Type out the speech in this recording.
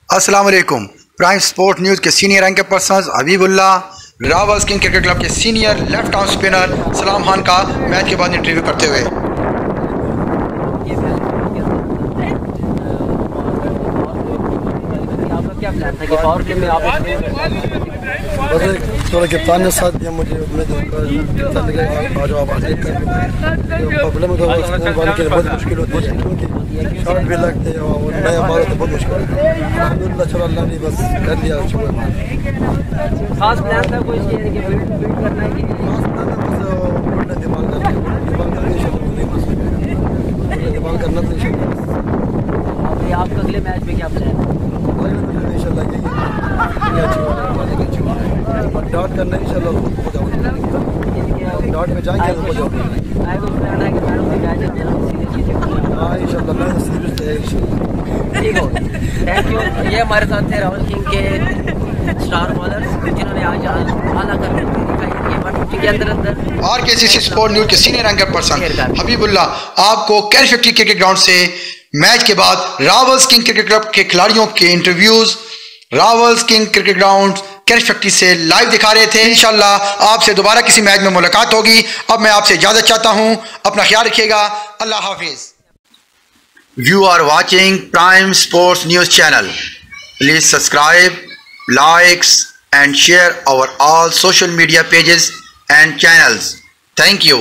अस्सलाम वालेकुम। Prime sport news के senior anchor person Habibullah Rawals king cricket club के senior left arm spinner Salam Khan का मैच के बाद इंटरव्यू करते हुए। बस थोड़ा कप्तान ने साथ दिया मुझे, आज आप आगे प्रॉब्लम तो स्कूल के लिए बहुत मुश्किल होती है क्योंकि शॉट भी लगते हैं और नया मारो तो बहुत मुश्किल होता है। अल्हम्दुलिल्लाह चलो अल्लाह ने बस कर लिया। खास प्लान था कोई कि बिल्ड करना है कि खास प्लान था बस दिमाग करना तो इंशाल्लाह। आपका अगले मैच में क्या प्लान है? इंशाल्लाह डॉट करना है इंशाल्लाह हो जाओगे डॉट में जाएंगे तो हो जाओगे। हाँ इंशाल्लाह मैं सीरियस है इंशाल्लाह। ठीक हो, थैंक यू। ये हमारे साथ थे रावल किंग के स्टार बॉलर्स जिन्होंने आज आला करके दिखाई के अंदर और केसीसी स्पोर्ट न्यूज़ के सीनियर एंकर पर्सन हबीबुल्लाह आपको कैरी फैक्ट्री क्रिकेट ग्राउंड से मैच के बाद रावल्स किंग क्रिकेट क्लब के खिलाड़ियों के interviews Rawals king cricket ground Carey factory से लाइव दिखा रहे थे। इंशाल्लाह आपसे दोबारा किसी मैच में मुलाकात होगी। अब मैं आपसे इजाजत चाहता हूं, अपना ख्याल रखिएगा। अल्लाह हाफिज। You are watching prime sports news channel. Please subscribe, likes and share our all social media pages and channels. Thank you.